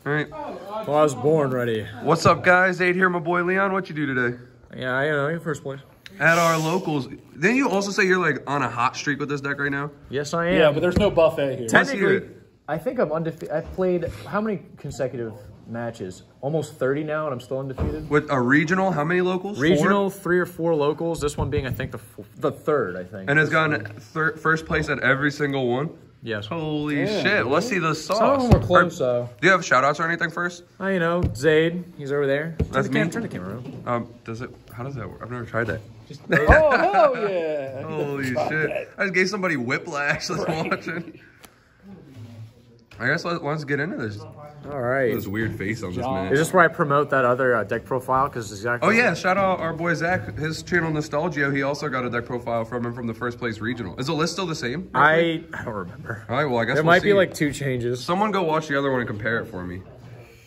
All right. Well, I was born ready. What's up, guys? 8 here, my boy Leon. What you do today? Yeah, I know. You're first place. At our locals. Didn't you also say you're like on a hot streak with this deck right now? Yes, I am. Yeah, but there's no buffet here. Technically, I think I'm undefeated. I've played how many consecutive matches? Almost 30 now, and I'm still undefeated. With a regional, how many locals? Regional, 3 or 4 locals. This one being, I think, the third, I think. And has gotten first place at every single one? Yes. Holy shit. Let's see the sauce. Some of them were close, though. Do you have shout-outs or anything first? You know, Zayd. He's over there. That's me. Turn the camera around. How does that work? I've never tried that. Oh, hell yeah. Holy shit. I just gave somebody whiplash that's watching. I guess let's get into this. All right. This weird face on this man. Is this where I promote that other deck profile? Because exactly. Oh yeah, shout out our boy Zach. His channel Nostalgia. He also got a deck profile from him from the first place regional. Is the list still the same? I don't remember. All right, well I guess there might be like 2 changes. Someone go watch the other one and compare it for me.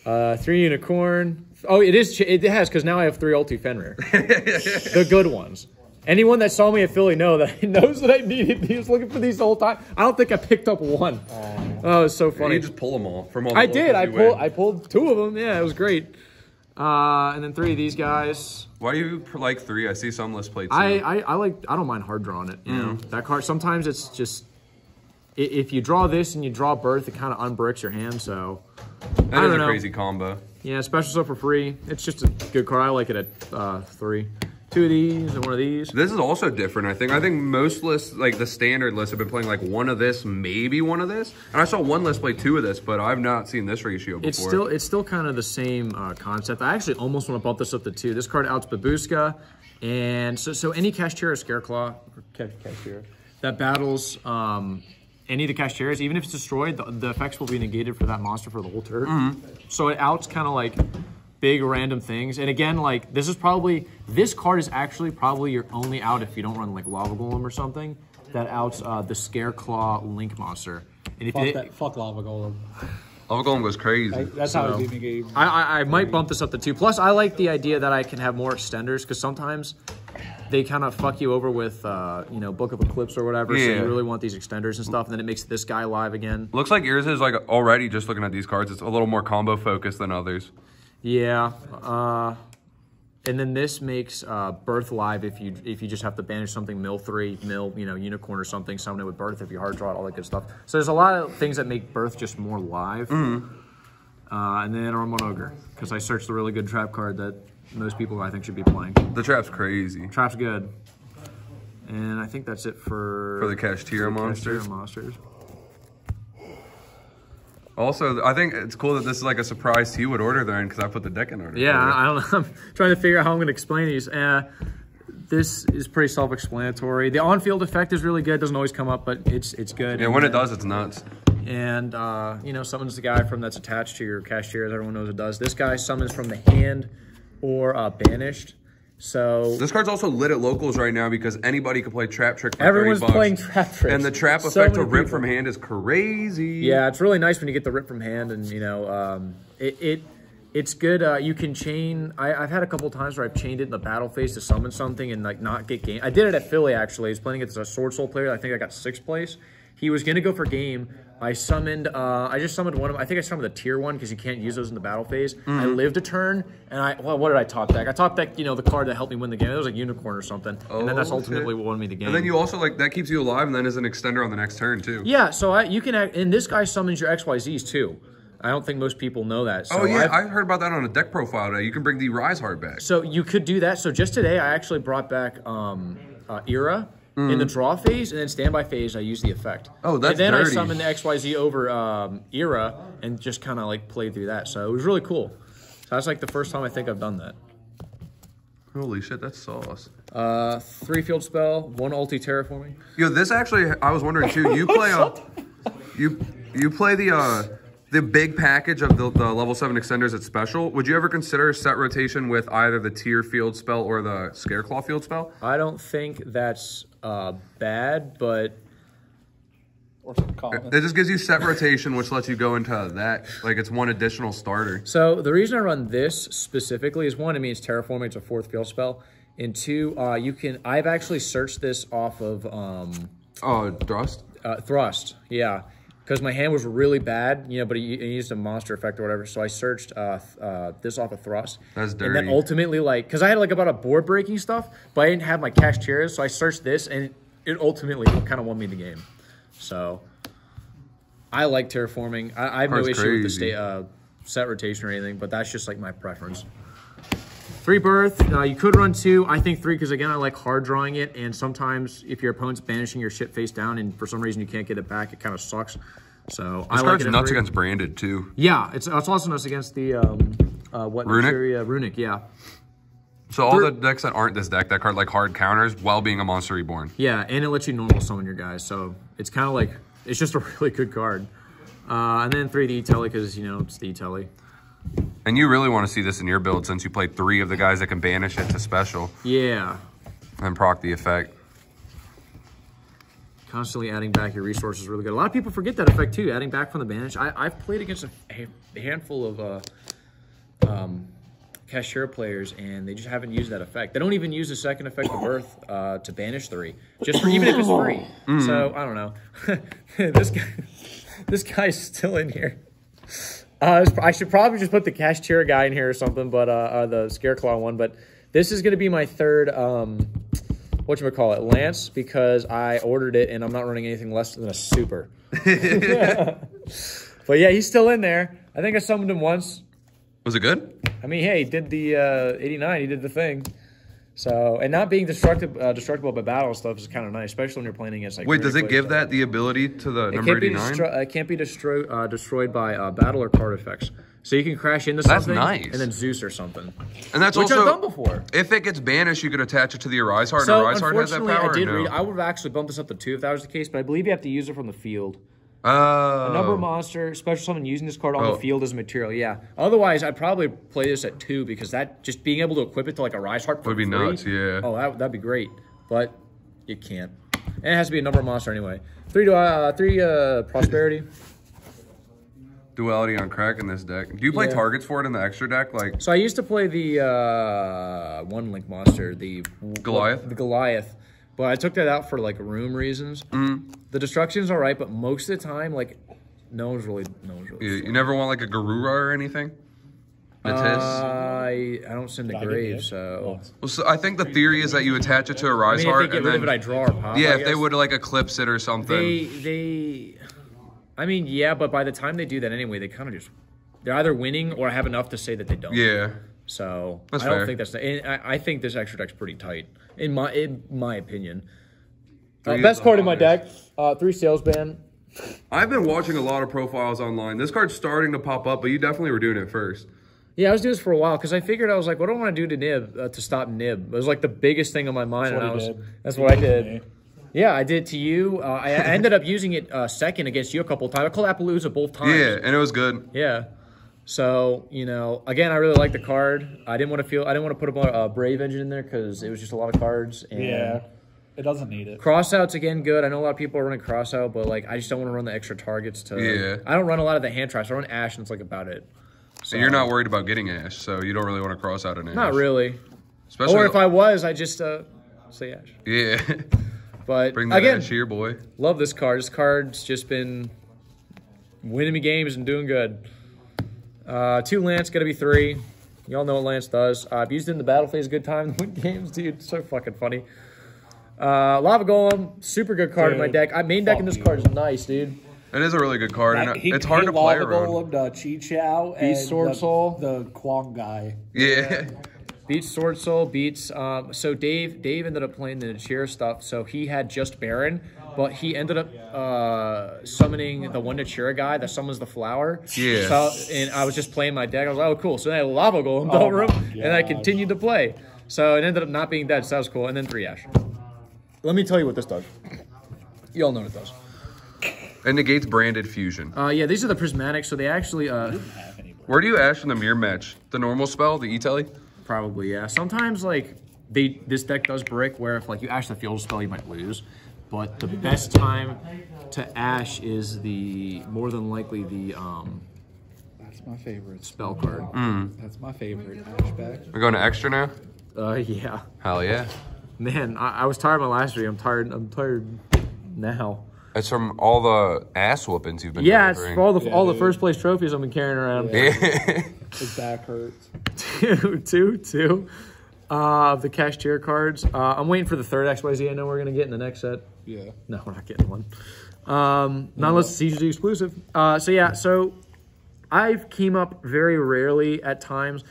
3 unicorn. Oh, it is. It has because now I have 3 ulti Fenrir. The good ones. Anyone that saw me at Philly knows that I needed. He was looking for these the whole time. I don't think I picked up one. Oh, it's so funny. You just pull them all from all. I did. I pulled 2 of them. Yeah, it was great. And then 3 of these guys. Why do you like 3? I see some lists play 2. I don't mind hard drawing it. You know that card. Sometimes it's just if you draw this and you draw Birth, it kind of unbricks your hand. So that is a crazy combo. Yeah, special stuff for free. It's just a good card. I like it at 3. 2 of these and 1 of these. This is also different, I think. I think most lists, like the standard lists, have been playing like 1 of this, maybe 1 of this. And I saw one list play 2 of this, but I've not seen this ratio before. It's still kind of the same concept. I actually almost want to bump this up to 2. This card outs Babushka. And so any Kashtira Scareclaw, or Kashtira, that battles any of the Kashtiras, even if it's destroyed, the effects will be negated for that monster for the whole turn. So it outs kind of like big random things. And again, like this card is actually probably your only out if you don't run like Lava Golem or something that outs the Scareclaw Link monster. And if fuck Lava Golem. Lava Golem goes crazy. That's how it's in the game. I might bump this up to 2. Plus, I like the idea that I can have more extenders because sometimes they kind of fuck you over with, you know, Book of Eclipse or whatever. Yeah. So you really want these extenders and stuff, and then it makes this guy live again. Looks like yours is like already just looking at these cards. It's a little more combo focused than others. Yeah, and then this makes Birth live if you just have to banish something, mill 3, mill, you know, unicorn or something, summon it with Birth if you hard draw it, all that good stuff. So there's a lot of things that make Birth just more live. And then Armon Ogre, because I searched the really good trap card that most people I think should be playing. The trap's crazy. Trap's good. And I think that's it for the Kashtira monsters. monsters. Also, I think it's cool that this is like a surprise to you what order they're in because I put the deck in order. Yeah, I don't know. I'm trying to figure out how I'm going to explain these. This is pretty self-explanatory. The on-field effect is really good. It doesn't always come up, but it's good. Yeah, when it does, it's nuts. And, you know, summons the guy that's attached to your Kashtira, as everyone knows it does. This guy summons from the hand or banished. So this card's also lit at locals right now because anybody can play Trap Trick for everyone's 30 bucks. Playing Trap Trick. And the trap effect to rip from hand is crazy. Yeah, it's really nice when you get the rip from hand, and you know, it's good. You can chain. I've had a couple times where I've chained it in the battle phase to summon something and like not get game. I did it at Philly actually. I was playing against a Sword Soul player. I think I got 6th place. He was gonna go for game. I summoned. I just summoned one of them. I think I summoned the tier 1 because you can't use those in the battle phase. I lived a turn, and what did I top deck? I top deck, you know, the card that helped me win the game. It was like Unicorn or something, and then that's ultimately what won me the game. And then you also like that keeps you alive, and then is an extender on the next turn too. Yeah, so you can. And this guy summons your XYZs too. I don't think most people know that. So I heard about that on a deck profile today. You can bring the Rise Heart back. So you could do that. So just today, I actually brought back Era. In the draw phase, and then standby phase, I use the effect. Oh, that's And then dirty. I summoned the XYZ over Era and just kind of like played through that. So it was really cool. So that's like the first time I think I've done that. Holy shit, that's sauce. 3 field spell, 1 ulti terraforming. Yo, this actually, I was wondering too. You play you play the big package of the level 7 extenders at special. Would you ever consider set rotation with either the tier field spell or the Scareclaw field spell? I don't think that's bad, but Or some common. It just gives you set rotation, which lets you go into that. Like, it's 1 additional starter. So the reason I run this specifically is 1, it means terraforming. It's a 4th field spell. And 2, I've actually searched this off of Thrust? Thrust, yeah. because my hand was really bad, you know, but he used a monster effect or whatever. So I searched this off of Thrust. That's dirty. And then ultimately, like, because I had like about a board breaking stuff, but I didn't have my Kashtiras, so I searched this, and it ultimately kind of won me the game. So I like terraforming. I have no issue with the set rotation or anything, but that's just like my preference. 3 birth, you could run 2. I think 3 because, again, I like hard drawing it, and sometimes if your opponent's banishing your shit face down and for some reason you can't get it back, it kind of sucks. So this card's nuts against branded, too. Yeah, it's also nuts against the, what? Runic? Runic, yeah. So all the decks that aren't this deck, that card like hard counters while being a Monster Reborn. Yeah, and it lets you normal summon your guys, so it's kind of like, it's just a really good card. And then 3, the E-Telly, because, you know, it's the E-Telly. And you really want to see this in your build since you played 3 of the guys that can banish it to special. Yeah. And proc the effect. Constantly adding back your resources is really good. A lot of people forget that effect too, adding back from the banish. I've played against a handful of Kashtira players, and they just haven't used that effect. They don't even use the second effect of Birth to banish 3, just for, even if it's free. So, I don't know. This guy's still in here. I should probably just put the Kashtira guy in here or something, but the Scareclaw one. But this is going to be my third, whatchamacallit, Lance, because I ordered it and I'm not running anything less than a super. But yeah, he's still in there. I think I summoned him once. Was it good? I mean, hey, he did the 89. He did the thing. So, and not being destructible by battle stuff is kind of nice, especially when you're playing against like. Wait, does it give that the ability to the number 89? It can't be destroyed by battle or card effects. So you can crash into something, nice. And then Zeus or something. And that's which also I've done before. If it gets banished, you could attach it to the Arise Heart. So and Arise Heart has that power. I would have actually bumped this up to 2 if that was the case, but I believe you have to use it from the field. Oh. A number monster, special summon using this card on the field as a material, yeah. Otherwise, I'd probably play this at 2 because that just being able to equip it to like a Rise Heart would be nuts, yeah. Oh, that'd be great, but you can't. And it has to be a number monster anyway. 3 Prosperity. Duality on crack in this deck. Do you play targets for it in the extra deck? Like, so I used to play the one link monster, the Goliath. The Goliath. But I took that out for like room reasons. The destruction's all right, but most of the time, like, no one's really. You never want like a Garura or anything. I don't send the grave, so. Well, so I think the theory is that you attach it to a Rise Heart, if they get rid of it, I draw or pop. Yeah, if they would like eclipse it or something. I mean, yeah, but by the time they do that anyway, they kind of just, they're either winning or have enough to say that they don't. Yeah. So that's I don't fair. think that's. I think this extra deck's pretty tight, in my opinion. Best card in my deck, 3 Salesman. I've been watching a lot of profiles online. This card's starting to pop up, but you definitely were doing it first. Yeah, I was doing this for a while because I figured I was like, what do I want to do to Nib to stop Nib? It was like the biggest thing on my mind. That's what I did. Yeah, I did to you. I ended up using it second against you a couple of times. I called Appaloosa both times. Yeah, and it was good. Yeah. So, you know, again, I really like the card. I didn't want to put a Brave Engine in there because it was just a lot of cards. And yeah, it doesn't need it. Crossout's again good. I know a lot of people are running Crossout, but like I just don't want to run the extra targets to. Yeah. I don't run a lot of the hand traps. I run Ash, and it's like about it. So you're not worried about getting Ash, so you don't really want to cross out an Ash. Not really. Especially or if I was, I just say Ash. Yeah. But bring that again, Ash here, boy. Love this card. This card's just been winning me games and doing good. 2 Lance, gotta be 3. Y'all know what Lance does. I've used it in the battle phase a good time to win games, dude. So fucking funny. Lava Golem, super good card in my deck. Main deck in this card is nice, dude. It is a really good card, and it's hard to play around. Lava Golem, Chi Chow, beats Sword Soul. The Kwong guy. Yeah. Beats Sword Soul, beats... so Dave ended up playing the Cheer stuff, so he had just Baron, but he ended up summoning the one Nachira guy that summons the flower. Yeah. So, and I was just playing my deck. I was like, oh, cool. So then I had Lava Golem over him, and I continued to play. So it ended up not being dead, so that was cool. And then 3 Ash. Let me tell you what this does. You all know what it does. It negates branded fusion. Yeah, these are the prismatic, so they actually... Where do you Ash in the mirror match? The normal spell, the E-Telly? Probably, yeah. Sometimes, like, this deck does brick, where if, like, you Ash the field spell, you might lose. But the best time to Ash is more than likely the, That's my favorite. Spell card. That's my favorite Ash back. We're going to extra now? Yeah. Hell yeah. Man, I was tired of my last video. I'm tired now. It's from all the ass whoopings you've been Yeah, delivering. it's all the first place trophies I've been carrying around. Yeah. His back hurts. Two of the Kashtira cards. I'm waiting for the third XYZ I know we're going to get in the next set. Yeah. No, we're not getting one. Not unless it's CGG exclusive. So I've came up very rarely at times.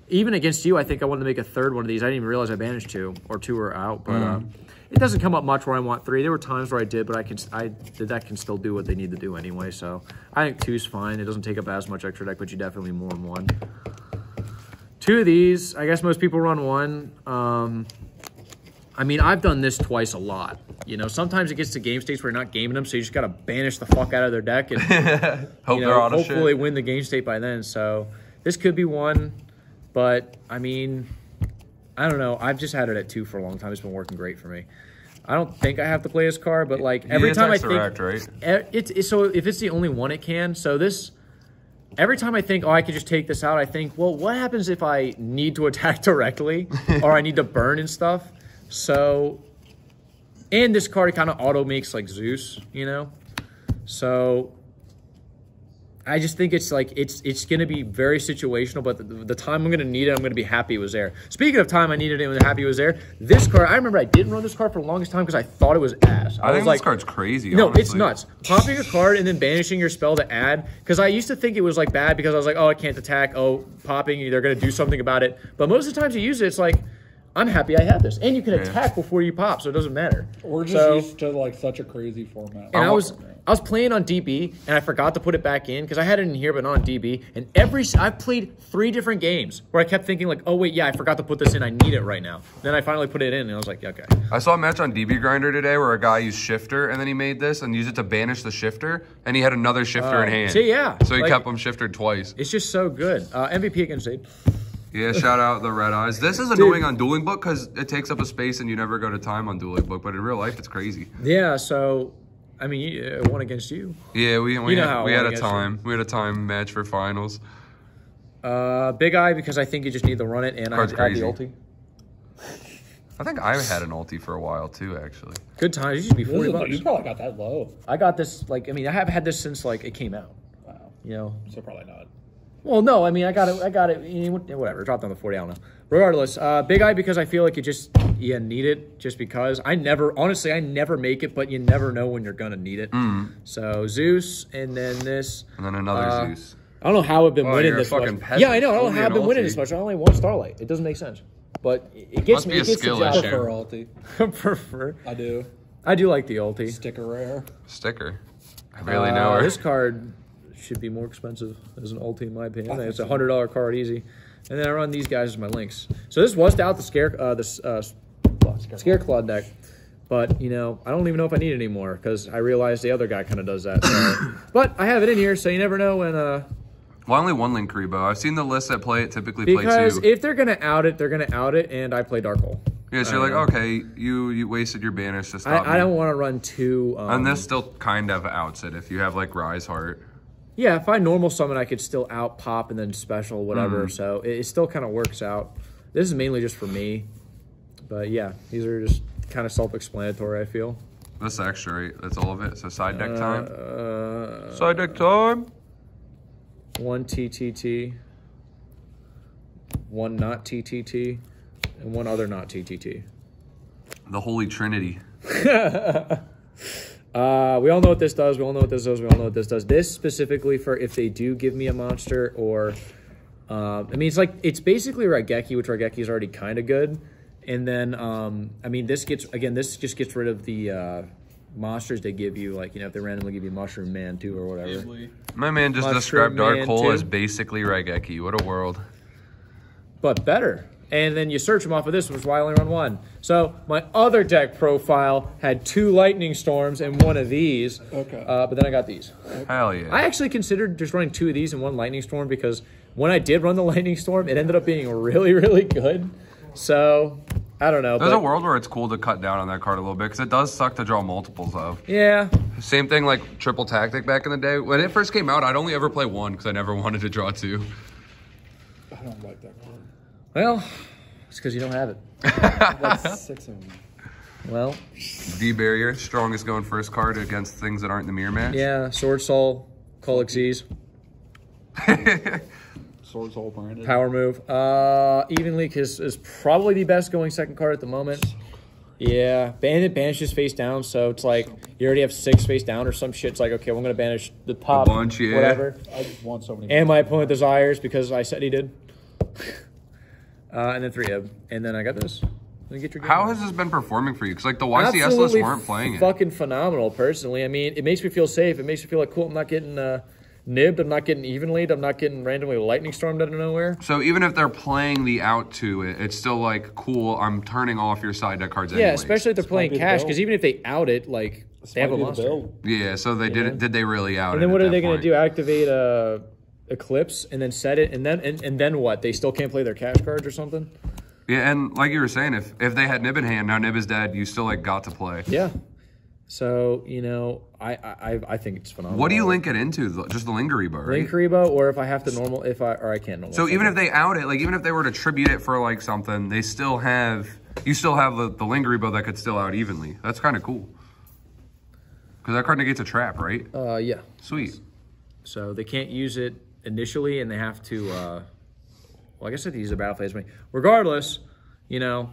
Even against you, I think I wanted to make a third one of these. I didn't even realize I banished two, or two are out. But it doesn't come up much where I want three. There were times where I did, but that can still do what they need to do anyway. So I think two's fine. It doesn't take up as much extra deck, but you definitely more than one. Two of these, I guess most people run one. I mean, I've done this twice a lot. You know, sometimes it gets to game states where you're not gaming them, so you just got to banish the fuck out of their deck and hopefully win the game state by then. So this could be one, but I mean, I don't know. I've just had it at two for a long time. It's been working great for me. I don't think I have to play this card, but like every time I think, right? So if it's the only one it can, so this. Every time I think, oh, I could just take this out, I think, well, what happens if I need to attack directly or I need to burn and stuff? So, and this card kind of auto makes like Zeus, you know? So, I just think it's like, it's going to be very situational, but the time I'm going to need it, I'm going to be happy it was there. Speaking of time I needed it and happy it was there, this card, I remember I didn't run this card for the longest time because I thought it was ass. I think was like, this card's crazy, No, honestly. it's nuts. Popping a card and then banishing your spell to add, because I used to think it was like bad because I was like, oh, I can't attack, oh, popping, they're going to do something about it. But most of the times you use it, it's like, I'm happy I have this. And you can attack before you pop, so it doesn't matter. We're just used to like such a crazy format. And I was playing on DB, and I forgot to put it back in because I had it in here, but not on DB. And I've played 3 different games where I kept thinking like, oh wait, yeah, I forgot to put this in. I need it right now. Then I finally put it in, and I was like, okay. I saw a match on DB Grinder today where a guy used Shifter, and then he made this and used it to banish the Shifter, and he had another Shifter in hand. See, yeah. So he kept him shifted twice. It's just so good. MVP against Abe. Yeah, shout out the Red Eyes. This is annoying on Dueling Book because it takes up a space and you never go to time on Dueling Book, but in real life, it's crazy. Yeah, so, I mean, one against you. Yeah, we had a time. We had a time match for finals. Big Eye because I think you just need to run it, and I had the ulti. I think I had an ulti for a while too, actually. Good times. You should be $40. You probably got that low. I got this, like, I mean, I have had this since, like, it came out. Wow. You know? So probably not. Well, no, I mean, I got it, whatever, it dropped down to 40, I don't know. Regardless, Big Eye because I feel like you need it just because. Honestly, I never make it, but you never know when you're going to need it. So, Zeus, and then this. And then another Zeus. I don't know how I've been winning this much. Peasant. Yeah, I know, I don't know how I've been winning this much. I only one Starlight. It doesn't make sense. But it gets me. It gets skill the job. issue. I prefer ulti. Prefer. I do. I do like the ulti. Sticker rare. Sticker. I barely know her. This card should be more expensive as an ulti in my opinion. I think it's a $100 card easy. And then I run these guys as my links. So this was out the Scareclaw deck. But, you know, I don't even know if I need it anymore because I realized the other guy kind of does that. So. But I have it in here, so you never know when... Well, only one link Rebo. I've seen the lists that play it typically play 2. Because if they're going to out it, they're going to out it, and I play Dark Hole. Yeah, so you're like, okay, you wasted your banish to stop me. I don't want to run 2... and this still kind of outs it if you have, like, Rise Heart. Yeah, if I normal summon, I could still out pop and then special, whatever. So it still kind of works out. This is mainly just for me. But yeah, these are just kind of self-explanatory, I feel. This extra, right? That's all of it. So side deck time. Side deck time. 1 TTT, 1 not TTT, and 1 other not TTT. The Holy Trinity. We all know what this does. We all know what this does. We all know what this does. This specifically for if they do give me a monster or, I mean, it's basically Raigeki, which Raigeki is already kind of good. And then, I mean, this just gets rid of the monsters they give you, like, you know, if they randomly give you Mushroom Man 2 or whatever. My man just described Dark Hole as basically Raigeki. What a world. But better. And then you search them off of this, which is why I only run 1. So my other deck profile had 2 Lightning Storms and 1 of these. Okay. But then I got these. Hell yeah. I actually considered just running 2 of these and 1 Lightning Storm because when I did run the Lightning Storm, it ended up being really, really good. So, I don't know. There's a world where it's cool to cut down on that card a little bit because it does suck to draw multiples of. Yeah. Same thing like Triple Tactic back in the day. When it first came out, I'd only ever play 1 because I never wanted to draw 2. I don't like that card. Well, it's because you don't have it. Like 6 of them. Well, D-Barrier, strongest going first card against things that aren't in the mirror match. yeah, Sword Soul, Colic Z's. Sword Soul branded. Power move. Even Leak is probably the best going second card at the moment. Yeah, Bandit banishes face down, so it's like you already have 6 face down or some shit. It's like, okay, well, I'm going to banish the top, bunch, yeah. whatever. I just want so many. And my opponent desires because I said he did. And then 3 Ib. And then I got this. Then get your game How on. has this been performing for you? Because like the YCS lists Absolutely weren't playing it. fucking phenomenal, personally. I mean, it makes me feel safe. It makes me feel like, cool, I'm not getting nibbed. I'm not getting evenly. I'm not getting randomly lightning stormed out of nowhere. So even if they're playing the out to it, it's still like, cool, I'm turning off your side deck cards Yeah, anyways. especially if they're playing might be the cash, build. because even if they out it, like, This they have might a be the monster. build. Yeah, so they did they really out And it then what at are they that going to point? do? Activate Eclipse and then set it, and then what? They still can't play their cash cards or something? Yeah, and like you were saying, if they had Nib in hand, now Nib is dead, you still like got to play. Yeah. So, you know, I think it's phenomenal. What do you link it into? Just the Lingeribo, right? Link Rebo, or if I have to normal, or I can't normal. So even if they out it, like even if they were to tribute it for like something, you still have the Lingeribo that could still out evenly. That's kind of cool. Because that card negates a trap, right? Yeah. Sweet. So they can't use it initially, and they have to, well, I guess they have to use their battle phase. Regardless, you know,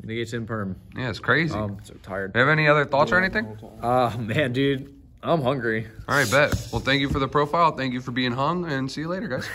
negates in perm. Yeah, it's crazy. I'm so tired. You have any other thoughts or anything? Man, dude, I'm hungry. All right, bet. Well, thank you for the profile. Thank you for being hung, and see you later, guys.